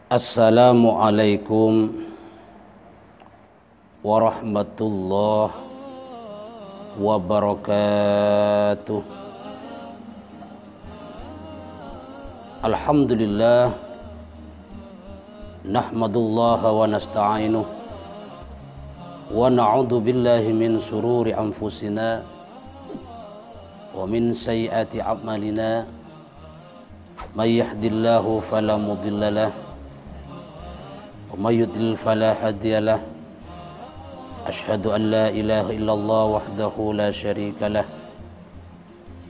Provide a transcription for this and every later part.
Assalamualaikum warahmatullahi wabarakatuh. Alhamdulillah, nahmadullaha wa nasta'inuh wa na'udzu billahi min sururi anfusina wa min sayyiati a'malina. May yahdihillahu fala mudhillalah wa may yudlil fala hadiyalah. Asyhadu an la ilaha illallah wahdahu la syarikalah.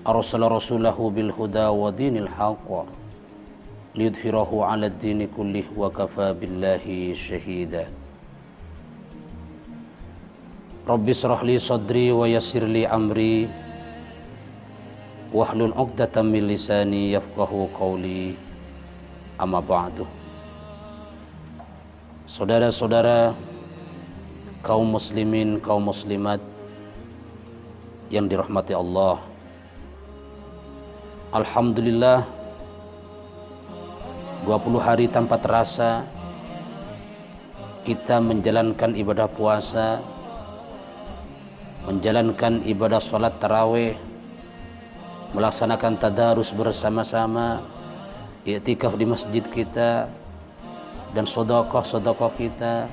Arsala rasulahu bil huda wa dinil haqq liyudhhirahu 'ala ad-dini kullih wa kafa billahi syahida. Rabbi shrah li sadri wa yassir li amri wahlul 'uqdatam min lisani yafqahu qawli. Amma ba'du. Saudara-saudara kaum muslimin, kaum muslimat yang dirahmati Allah, alhamdulillah 20 hari tanpa terasa kita menjalankan ibadah puasa, menjalankan ibadah sholat tarawih, melaksanakan tadarus bersama-sama, i'tikaf di masjid kita, dan sedekah kita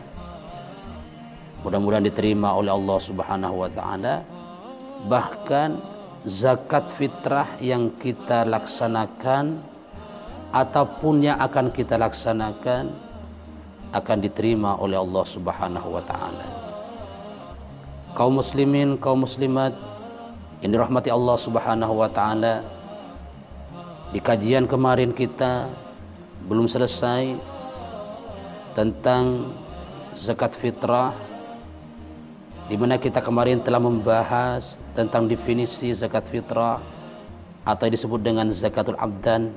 mudah-mudahan diterima oleh Allah Subhanahu wa taala. Bahkan zakat fitrah yang kita laksanakan ataupun yang akan kita laksanakan akan diterima oleh Allah Subhanahu wa taala. Kaum muslimin, kaum muslimat yang dirahmati Allah Subhanahu wa taala, di kajian kemarin kita belum selesai tentang zakat fitrah, di mana kita kemarin telah membahas tentang definisi zakat fitrah atau disebut dengan zakatul abdan,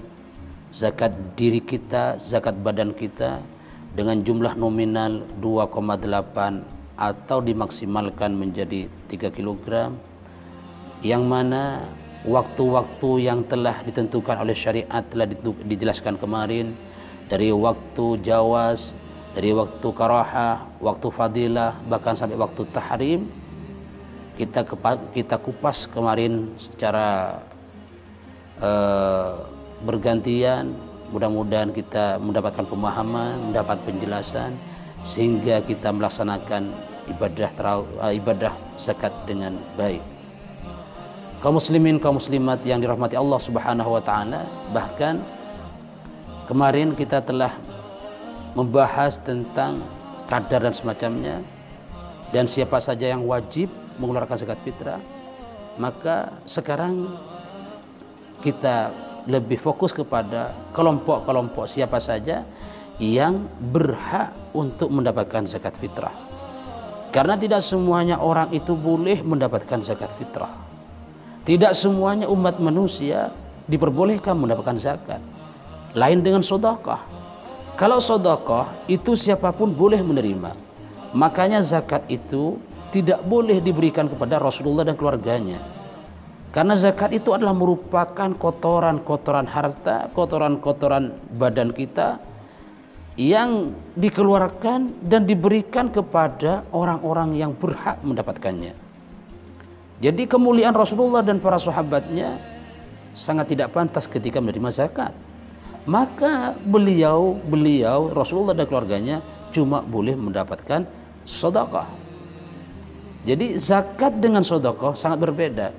zakat diri kita, zakat badan kita dengan jumlah nominal 2,8 atau dimaksimalkan menjadi 3 kg, yang mana waktu-waktu yang telah ditentukan oleh syariat telah dijelaskan kemarin, dari waktu jawaz, dari waktu karahah, waktu fadilah, bahkan sampai waktu tahrim. Kita kupas kemarin secara bergantian. Mudah-mudahan kita mendapatkan pemahaman, mendapat penjelasan, sehingga kita melaksanakan ibadah zakat dengan baik. Kaum muslimin, kaum muslimat yang dirahmati Allah Subhanahu wa taala, bahkan kemarin kita telah membahas tentang kadar dan semacamnya, dan siapa saja yang wajib mengeluarkan zakat fitrah. Maka sekarang kita lebih fokus kepada kelompok-kelompok siapa saja yang berhak untuk mendapatkan zakat fitrah. Karena tidak semuanya orang itu boleh mendapatkan zakat fitrah. Tidak semuanya umat manusia diperbolehkan mendapatkan zakat. Lain dengan sedekah. Kalau sedekah itu siapapun boleh menerima. Makanya zakat itu tidak boleh diberikan kepada Rasulullah dan keluarganya. Karena zakat itu adalah merupakan kotoran-kotoran harta, kotoran-kotoran badan kita yang dikeluarkan dan diberikan kepada orang-orang yang berhak mendapatkannya. Jadi kemuliaan Rasulullah dan para sahabatnya sangat tidak pantas ketika menerima zakat. Maka beliau Rasulullah dan keluarganya cuma boleh mendapatkan sedekah. Jadi zakat dengan sedekah sangat berbeda.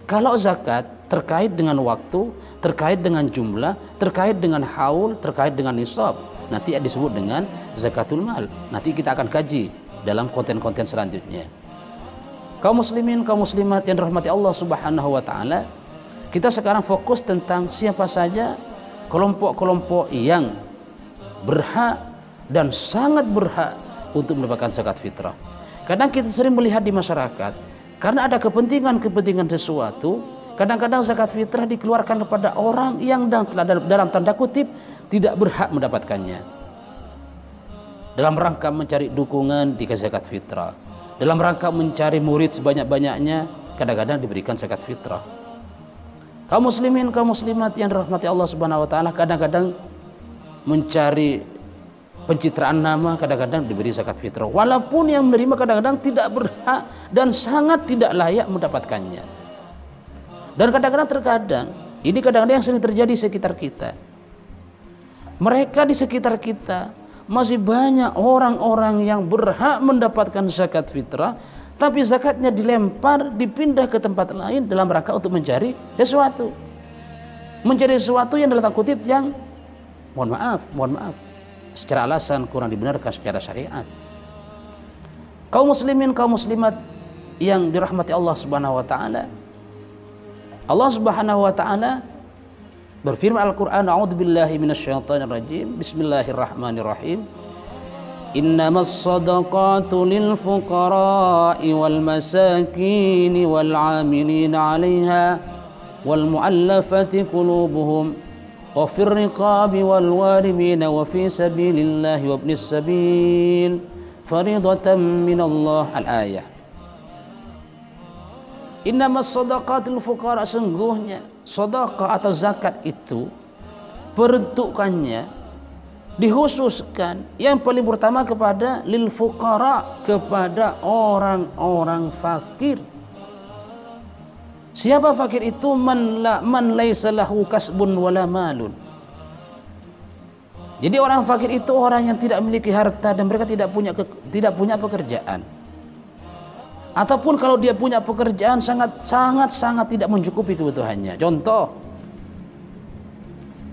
Kalau zakat terkait dengan waktu, terkait dengan jumlah, terkait dengan haul, terkait dengan nisab, nanti disebut dengan zakatul mal. Nanti kita akan kaji dalam konten-konten selanjutnya. Kaum muslimin, kaum muslimat yang dirahmati Allah Subhanahu wa taala, kita sekarang fokus tentang siapa saja kelompok-kelompok yang berhak dan sangat berhak untuk mendapatkan zakat fitrah. Kadang kita sering melihat di masyarakat, karena ada kepentingan sesuatu, kadang-kadang zakat fitrah dikeluarkan kepada orang yang dalam tanda kutip tidak berhak mendapatkannya. Dalam rangka mencari dukungan dikasih zakat fitrah. Dalam rangka mencari murid sebanyak-banyaknya, kadang-kadang diberikan zakat fitrah. Kaum muslimin, kaum muslimat yang dirahmati Allah Subhanahu wa taala kadang-kadang mencari pencitraan nama kadang-kadang diberi zakat fitrah, walaupun yang menerima kadang-kadang tidak berhak dan sangat tidak layak mendapatkannya. Dan kadang-kadang ini kadang-kadang yang sering terjadi di sekitar kita. Mereka di sekitar kita masih banyak orang-orang yang berhak mendapatkan zakat fitrah, tapi zakatnya dilempar, dipindah ke tempat lain dalam rangka untuk mencari sesuatu. Mencari sesuatu yang dalam tanda kutip yang mohon maaf, secara alasan kurang dibenarkan secara syariat. Kaum muslimin, kaum muslimat yang dirahmati Allah Subhanahu wa taala. Allah Subhanahu wa taala berfirman Al-Qur'an, a'udzubillahi minasyaitonir rajim. Bismillahirrahmanirrahim. Innamas shadaqatu lil fuqara'i wal masakin wal 'amilina 'alaiha wal mu'allafati qulubuhum wa fir riqabi wal warimina wa fi sabilillahi wa ibnis sabil faridatan minallah. Al-ayah. Innamas shadaqatul fuqara, sungguhnya sedekah atau zakat itu peruntukannya dikhususkan yang paling pertama kepada lil fuqara, kepada orang-orang fakir. Siapa fakir itu? Man laisa lahu kasbun wala malun. Jadi orang fakir itu orang yang tidak memiliki harta dan mereka tidak punya pekerjaan. Ataupun kalau dia punya pekerjaan sangat tidak mencukupi kebutuhannya. Contoh,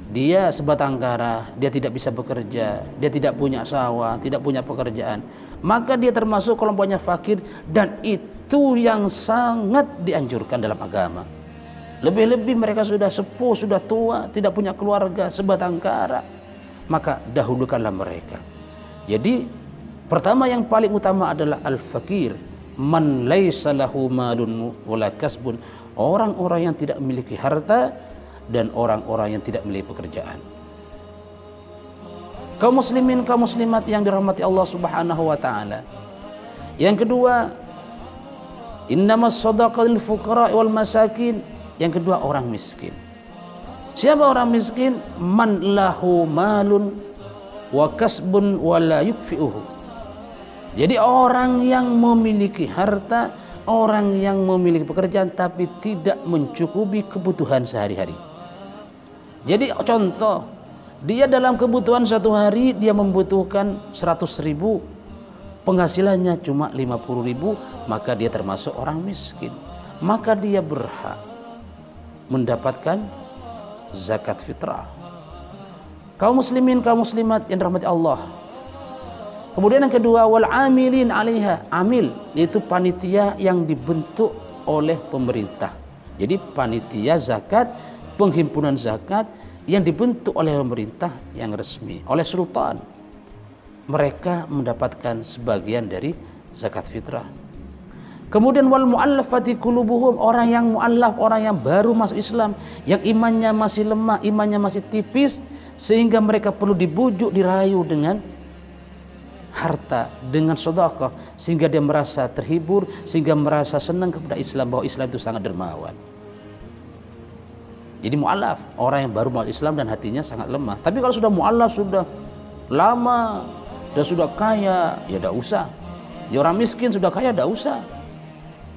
dia sebatang kara, dia tidak bisa bekerja, dia tidak punya sawah, tidak punya pekerjaan, maka dia termasuk kelompoknya fakir, dan itu yang sangat dianjurkan dalam agama. Lebih-lebih mereka sudah sepuh, sudah tua, tidak punya keluarga, sebatang kara, maka dahulukanlah mereka. Jadi pertama yang paling utama adalah al-fakir, man laisa lahu malun wala kasbun, orang-orang yang tidak memiliki harta dan orang-orang yang tidak memiliki pekerjaan. Kaum muslimin, kaum muslimat yang dirahmati Allah Subhanahu wa taala. Yang kedua, innamas shadaqatul lil fuqara wal masakin. Yang kedua, orang miskin. Siapa orang miskin? Man lahu malun wa kasbun wala yukfi'uhu. Jadi orang yang memiliki harta, orang yang memiliki pekerjaan tapi tidak mencukupi kebutuhan sehari-hari. Jadi contoh, dia dalam kebutuhan satu hari dia membutuhkan 100.000, penghasilannya cuma 50.000, maka dia termasuk orang miskin. Maka dia berhak mendapatkan zakat fitrah. Kaum muslimin, kaum muslimat yang dirahmati Allah. Kemudian yang kedua, wal amilin 'alaiha. Amil yaitu panitia yang dibentuk oleh pemerintah. Jadi panitia zakat, penghimpunan zakat yang dibentuk oleh pemerintah yang resmi, oleh sultan. Mereka mendapatkan sebagian dari zakat fitrah. Kemudian wal mu'allafati qulubuhum, orang yang mu'allaf, orang yang baru masuk Islam, yang imannya masih lemah, imannya masih tipis, sehingga mereka perlu dibujuk, dirayu dengan harta, dengan sedekah, sehingga dia merasa terhibur, sehingga merasa senang kepada Islam, bahwa Islam itu sangat dermawan. Jadi mu'allaf, orang yang baru masuk Islam dan hatinya sangat lemah. Tapi kalau sudah mu'allaf, sudah lama dan sudah kaya, ya tidak usah. Ya, orang miskin sudah kaya, tidak usah.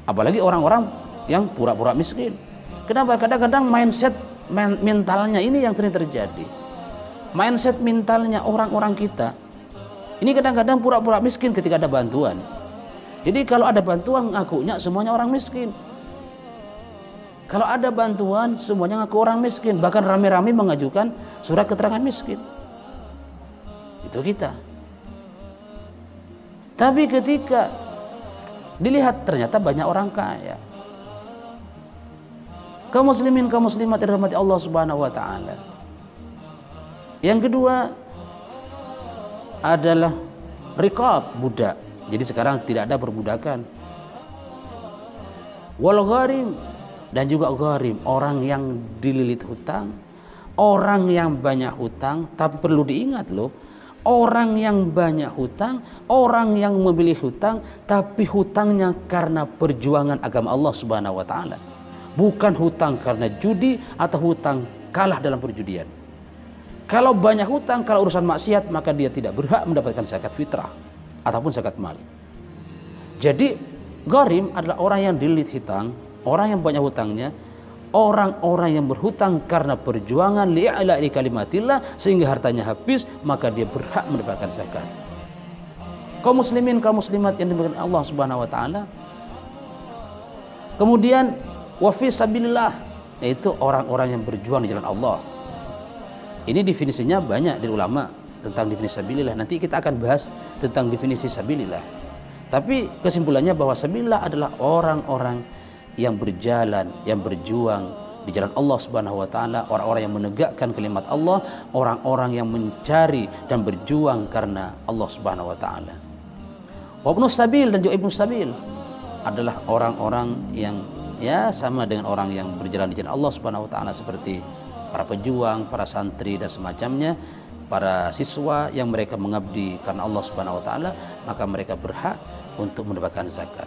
Apalagi orang-orang yang pura-pura miskin. Kenapa? Kadang-kadang mindset mentalnya ini yang sering terjadi. Mindset mentalnya orang-orang kita ini kadang-kadang pura-pura miskin ketika ada bantuan. Jadi kalau ada bantuan ngakunya semuanya orang miskin. Kalau ada bantuan semuanya ngaku orang miskin. Bahkan rame-rame mengajukan surat keterangan miskin. Itu kita. Tapi ketika dilihat ternyata banyak orang kaya. Kaum muslimin, kaum muslimat yang dirahmati Allah Subhanahu wa taala. Yang kedua adalah riqab, budak. Jadi sekarang tidak ada perbudakan. Wal gharim, dan juga gharim, orang yang dililit hutang, orang yang banyak hutang. Tapi perlu diingat loh, orang yang banyak hutang, orang yang memilih hutang, tapi hutangnya karena perjuangan agama Allah Subhanahu wa taala. Bukan hutang karena judi atau hutang kalah dalam perjudian. Kalau banyak hutang, kalau urusan maksiat, maka dia tidak berhak mendapatkan zakat fitrah ataupun zakat mal. Jadi gharim adalah orang yang dililit hutang, orang yang banyak hutangnya, orang-orang yang berhutang karena perjuangan li'ila'i kalimatillah sehingga hartanya habis, maka dia berhak mendapatkan zakat. Kaum muslimin, kaum muslimat yang dimuliakan Allah Subhanahu wa taala. Kemudian wa fi sabilillah, yaitu orang-orang yang berjuang di jalan Allah. Ini definisinya banyak dari ulama tentang definisi sabilillah. Nanti kita akan bahas tentang definisi sabilillah. Tapi kesimpulannya bahwa sabilillah adalah orang-orang yang berjalan, yang berjuang di jalan Allah Subhanahu wa taala, orang-orang yang menegakkan kalimat Allah, orang-orang yang mencari dan berjuang karena Allah Subhanahu wa taala. Wa ibnus sabil, dan juga ibnus sabil adalah orang-orang yang ya sama dengan orang yang berjalan di jalan Allah Subhanahu wa taala, seperti para pejuang, para santri dan semacamnya, para siswa yang mereka mengabdi karena Allah Subhanahu wa taala, maka mereka berhak untuk mendapatkan zakat.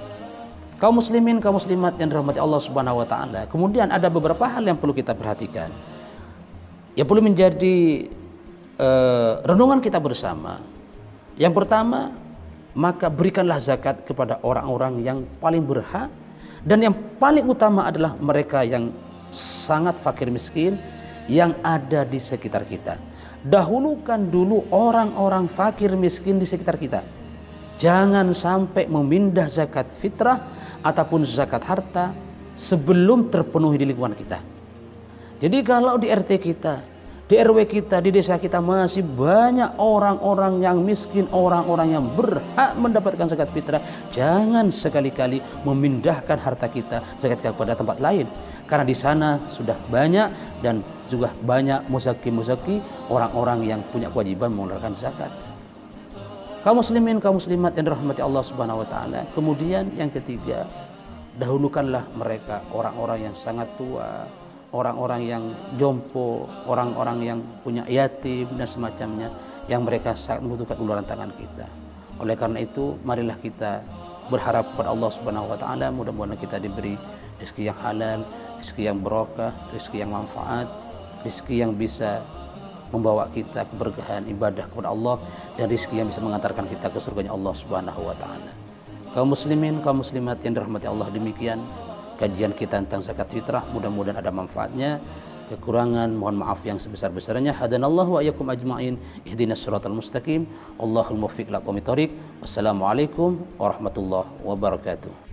Kaum muslimin, kaum muslimat yang dirahmati Allah Subhanahu wa taala. Kemudian ada beberapa hal yang perlu kita perhatikan, yang perlu menjadi renungan kita bersama. Yang pertama, maka berikanlah zakat kepada orang-orang yang paling berhak, dan yang paling utama adalah mereka yang sangat fakir miskin yang ada di sekitar kita. Dahulukan dulu orang-orang fakir miskin di sekitar kita. Jangan sampai memindah zakat fitrah ataupun zakat harta sebelum terpenuhi di lingkungan kita. Jadi kalau di RT kita, di RW kita, di desa kita masih banyak orang-orang yang miskin, orang-orang yang berhak mendapatkan zakat fitrah, jangan sekali-kali memindahkan harta kita, zakat kita kepada tempat lain. Karena di sana sudah banyak dan juga banyak muzaki-muzaki, orang-orang yang punya kewajiban mengeluarkan zakat. Kaum muslimin, kaum muslimat yang dirahmati Allah Subhanahu wa taala. Kemudian yang ketiga, dahulukanlah mereka, orang-orang yang sangat tua, orang-orang yang jompo, orang-orang yang punya yatim dan semacamnya, yang mereka sangat membutuhkan uluran tangan kita. Oleh karena itu, marilah kita berharap kepada Allah Subhanahu wa taala, mudah-mudahan kita diberi rezeki yang halal, rezeki yang barokah, rezeki yang manfaat, rezeki yang bisa membawa kita keberkahan ibadah kepada Allah, dan rezeki yang bisa mengantarkan kita ke surganya Allah Subhanahu wa taala. Kaum muslimin, kaum muslimat yang dirahmati Allah, demikian kajian kita tentang zakat fitrah. Mudah-mudahan ada manfaatnya. Kekurangan mohon maaf yang sebesar-besarnya. Hadanallahu wa iyyakum ajmain. Ihdinas siratal mustaqim. Allahul muwaffiq ila aqwamit thoriq. Wassalamualaikum warahmatullahi wabarakatuh.